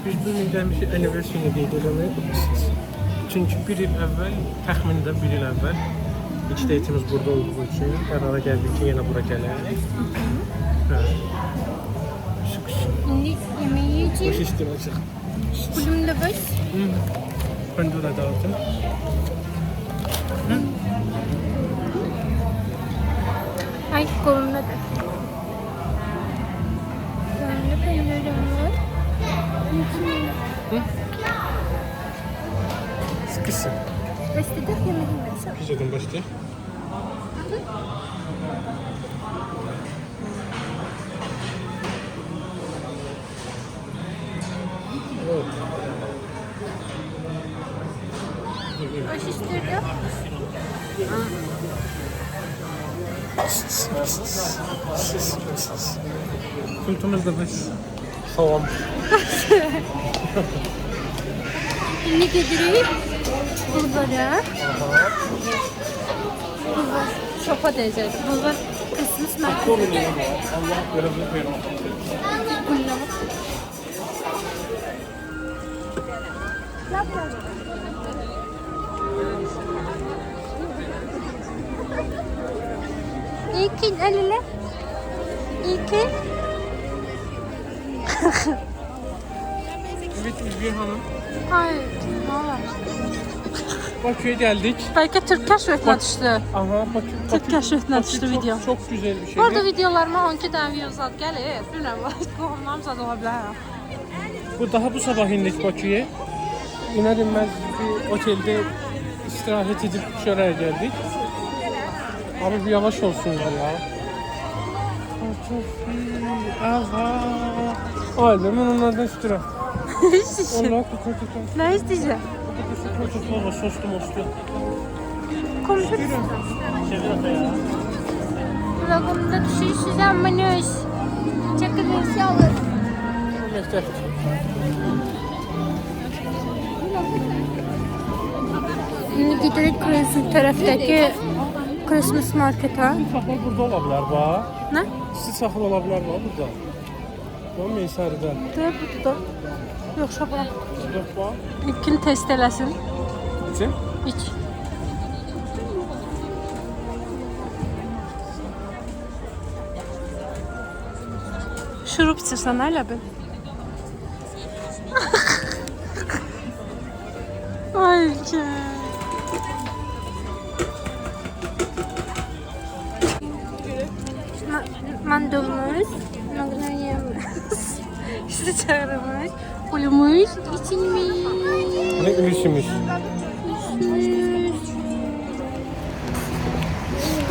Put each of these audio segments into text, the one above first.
Biz bu ildən bir anniversary qeyd eləməyi bilirsiniz. Çünki bir il əvvəl, təxminən bir il əvvəl ilk date'imiz burada olduğu üçün qərara gəldik ki, yenə bura gələk. Hə. İndi yemeği Baş yiyeceğim. istirəcək. Kulüm de baş. Ben de öyle dağıttım. Ay kolumda da. Kolumda pencerem var. Sıkısın. Başladık yemeğimize. Pizzadan başla. Baş istiyorum. Kultumuz da baş. Soğan. Şimdi getireyim. Bulvara. Bulvar. Şopa diyeceğiz. Bulvar Christmas market. Allah görebilir verin. Kullama. İlkin eline. İlkin. Evet Ülviye Hanım. Hayır. Ne var? Bakü'ye geldik. Belki Türk keşfetine düştü. Aha Bakü. Türk keşfetine düştü çok, video. Çok güzel bir şey. Bu arada videolarıma 12 tane views at gəlir. Bilmirəm, qohumlarım zad ola bilər. Bu daha bu sabah indik Bakü'ye. İner inmez bir otelde istirahat edip şuraya geldik. Abi bir yavaş olsun ya. Çok iyi. Aha. Ailem onlardan üstüne. Allah kutu. Ne istəyəcəm? Kutu soslu moslu. Komşu. Vlogumda düşürsüz ammanız. Çakılırsa alır. Mektep. Şimdi gidirik tərəfdəki Christmas marketə. Saxla burada ola bilər bax. Nə? Sizi saxla ola bilər bax burada. Bu Meysəridə. Deyib burada. Yox, şapla. Yox bax. İlkin test eləsin. İçin. İç. Şurup içirsən, elə bil. Ay ki. Mandolumuz, magnolia'mız, işte çağırmış, pulumuz, içilmiş. Ne ülüşümüş.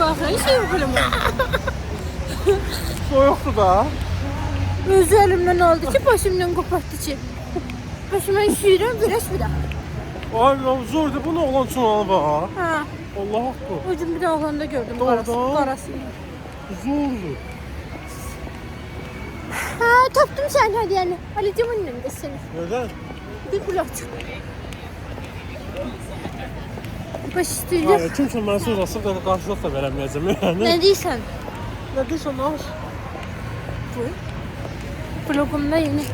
Bakın şey pulumu. Soyuqdu da. Özü elimden aldı ki başımdan koparttı ki. Başıma üşüyorum, biraz bir daha. Ay zordu bu ne olan üçün alı bax. Ha, Allah haqqı. ucum bir de oğlanda gördüm Doğrudan. karasını. Zordu. Ha, tapdım sen hadi yani. Alicim önünde seni. Neden? Bir kulak çık. Baş istiyor. Hayır, kimse mən söz asıb da qarşılıq da verəməyəcəm yəni. Ne diyorsun? Nə deyirsən az? Vlogumda yeni.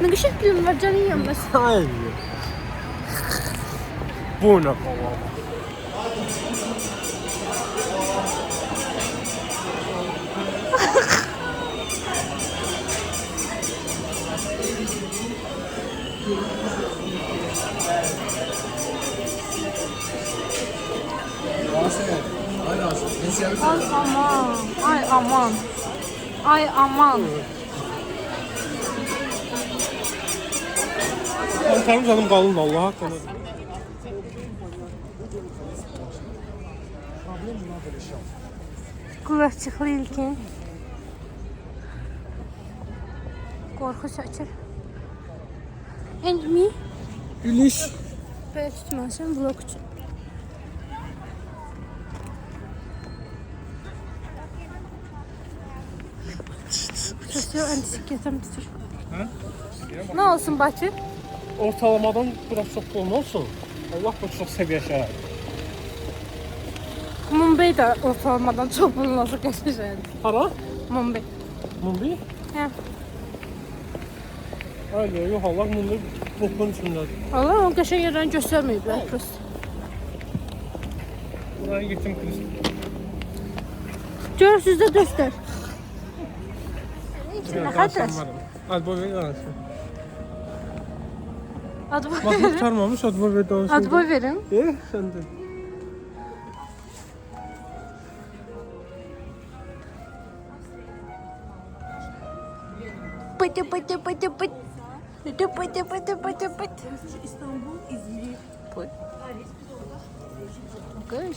Ne güzel film var canın yanmaz. Hayır. Bu ne falan? Ay aman. Ay aman. Ay aman. Benim canım qalın Allah haqqında. Kulakçıklı ilkin. Korku saçır. And me? Ülüş. Böyle tutmasın vlog için. Tutuyor antisikletim tutur. Ha? Ne olsun Bakı? Ortalamadan biraz çox pulun olsun. Allah bu çox səviyyə şəhər. Mumbai da ortalamadan çok bulunması geçmiş yani. Hara? Mumbai. Mumbai? He. Öyle yok Allah bunu bokun içindedir. Allah o qəşəng yerlərini göstərməyiblər prosta. Buraya gittim kız. Görürsüz də göstər. Nə xətəs? Hadi boy ver danışın. Adboy Bak verin. kurtarmamış hadi boy ver danışın. Adboy verin. Sen de. Pıtı pıtı pıtı pıtı. Pıtı pıtı pıtı pıtı pıtı. İstanbul, İzmir. Pıt. Kış.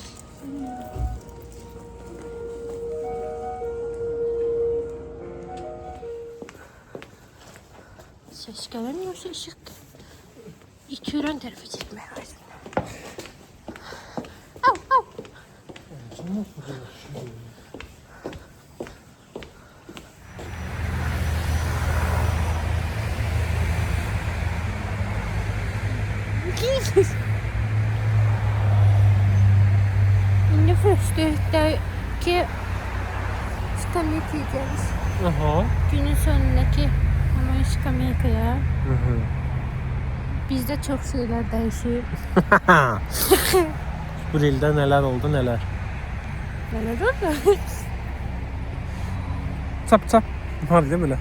Ses gelmiyorsa ışık. İki ürün tarafa gitmeye lazım. Au au. Nüfustaki skamyaka yiyeceğiz. Aha. Günün sonundaki ama skamyakaya. Hı hı. Bizde çok şeyler değişiyor. Bu ilde neler oldu neler. Neler oldu? Çap çap. Var ya böyle.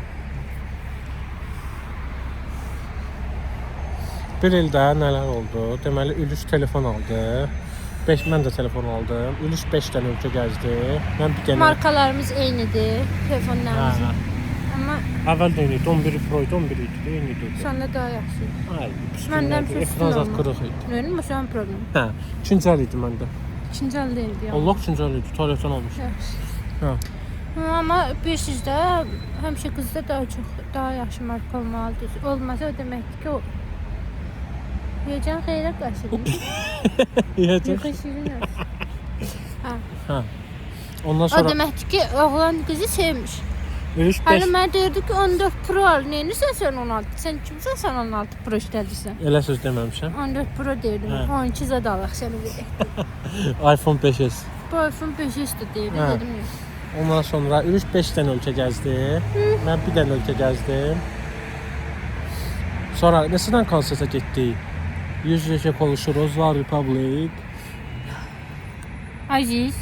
Bir ildə nələr oldu? Deməli Ülüş telefon aldı. Mən də telefon aldım. Ülüş 5 dənə ölkə gəzdi. Mən bir dənə Markalarımız eynidir. Telefonlarımız. Ha. Ama əvvəl də eyni idi. 11 Pro idi, 11 idi. Eyni idi. sonra daha yaxşı. Ay, Məndən üstündə üstün ekran zat olma. qırıq idi. Nöyün bu son problem. Hə, ikinci əl idi məndə. İkinci elde idi ya. Allah ikinci əl idi. Tualetdən almış. Yaxşı. Hə. Ama bir sizdə həmişə qızda daha yaxşı marka olmalıdır. Olmasa o deməkdir ki o Heyecan xeyrə qarşılayır. Yeyəcək. Yuxu şirin olsun. Hə. Ondan O sonra deməkdir ki oğlan qızı sevmiş. Ülüş 5 Hələ mənə deyirdi ki 14 Pro al. Neyinirsən sən 16? Sən kimsən sən 16 Pro işlədirsən? elə söz deməmişəm. 14 Pro deyirdim. Hə. 12 zad alaq səni verək. iPhone 5s. Bu iPhone 5S də deyirdi. Hə. Dedim yox. Ondan sonra Ülüş 5 dənə ölkə gəzdi. Mən bir dənə ölkə gəzdim. Sonra neçədən konsertə getdik? Yüz-yüze konuşuruz, Var Republic. Aziz.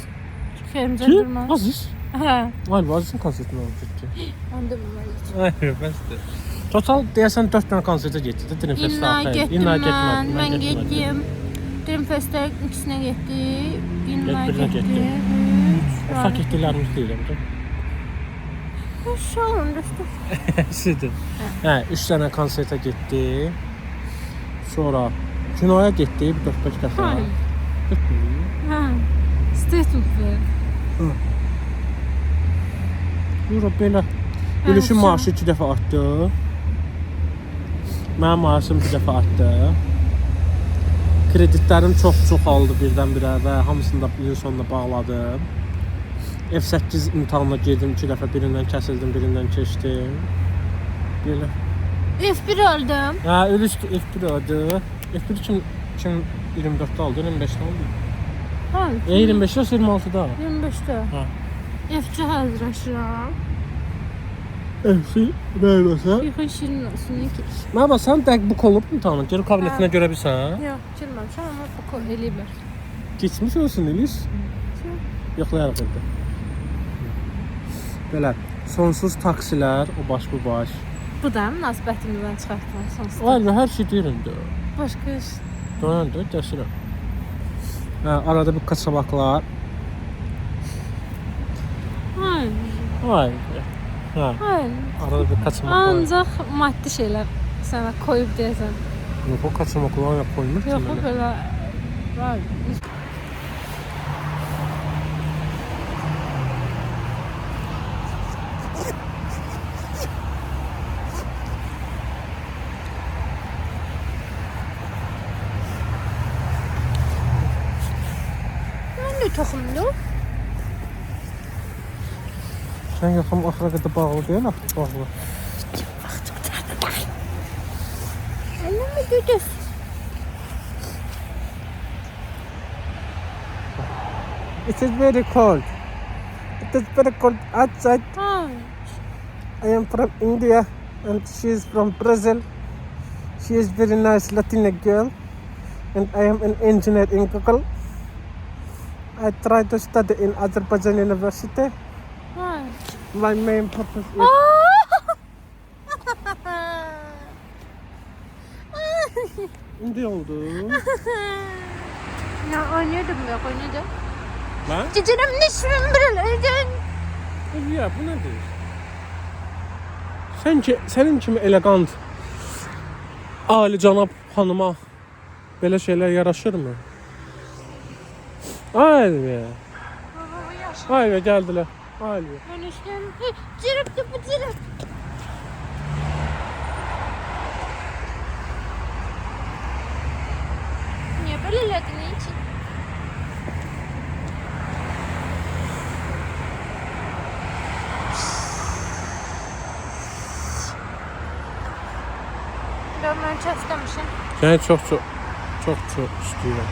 Ferimcan Kim? Durmaz. Aziz. Hə. Galiba Aziz'in konsertinə olub getdi. Onda bilməliyik. Hayır, bəsdir. Total deyəsən 4 dənə konsertə getdi də Dream Fest İlla daxil. getdim mən. Mən getmədim. getdim. Dream Fest'ə ikisinə getdi. İlla Birinə getdi. getdi. Üç. Ufak getdiklərimiz deyirəm də. Sağ olun dostum. Sidir. Hə, 3 dənə konsertə getdi. Sonra kinoya getdi, bir 4-5 dəfə. Hayır. Getdi. Hə. Statement ver. Sonra belə Gülüşün maaşı 2 dəfə artdı. Mənim maaşım bir dəfə artdı. Kreditlərim çox aldı birdən-birə və hamısını da ilin sonuna bağladım. F8 imtahanına girdim 2 dəfə, birindən kəsildim, birindən keçdim. Belə. F1 aldım. Hə, Ülüş F1 aldı. F1 2024'də aldı, 25'də aldı. Ha. 25'də 26'da. 25'te. Ha. F2 hazırlaşıram. F1 nəyləsə? Yuxu şirin olsun ki. Mənə bax, sən dəqiq bu olub imtahanın, gəlib kabinetinə görə bilsən. Yox, girməmişəm amma bu kol eləyiblər. Geçmiş olsun Ülüş. Yoxlayarıq evdə. Belə, sonsuz taksilər, o baş bu baş. Bu da münasibətimizdən çıxartmaq sonsuz. Var hər şey deyirəm də. Başqa iş. Dönən də dərsirəm. Hə, arada bir kaçamaklar. Hayır. Ay. Hə, Hayır. arada bir kaçamaklar. Ancaq maddi şeylər sənə koyub deyəsən. Yox, o kaçamaklar koymur ki Yox, mənə. belə var. Mən də toxumlu. Sən yaxın axıra qədər bağlı deyil, axı bağlı. Əlləmə gödəs. It is very cold. It is very cold outside. Hayır. I am from India. and she is from Brazil. She is very nice Latina girl, and I am an engineer in Google. I try to study in Azerbaijan University. Vay. My main purpose is ne oldu? Ya oynuyordum yok oynadım. Ben? Cicirim dişimin buralardan. Ya bu nedir? Senin kimi elegant, ali cənab xanıma belə şeylər yaraşır mı? Ayva. Ayva gəldilər. Ayva. Ben işlerim. Cirip de bu cirip. Niye böyle ledin için? Ben çaslamışım. Səni çox istəyirəm.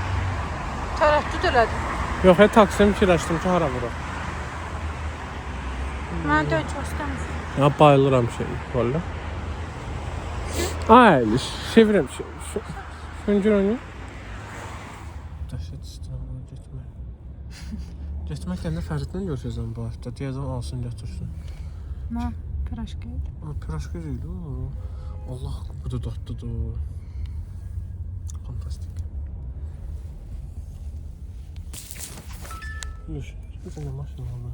Tərəddüd elədim. Yox, taksimi fikirləşdim ki, hara vuraq. Mən də çox istəmişim. Ya bayılıram şey valla. Ay, sevirəm şey. Öncür onu. Dəhşət istəyirəm getmək. Getməklə də Fəridlə görüşəcəm bu həftə. Deyəcəm alsın götürsün. Nə? Piraşka. Piraşka deyil o. Allah, bu da dadlıdır. Fantastik. Yüz, bir tane maşın aldım.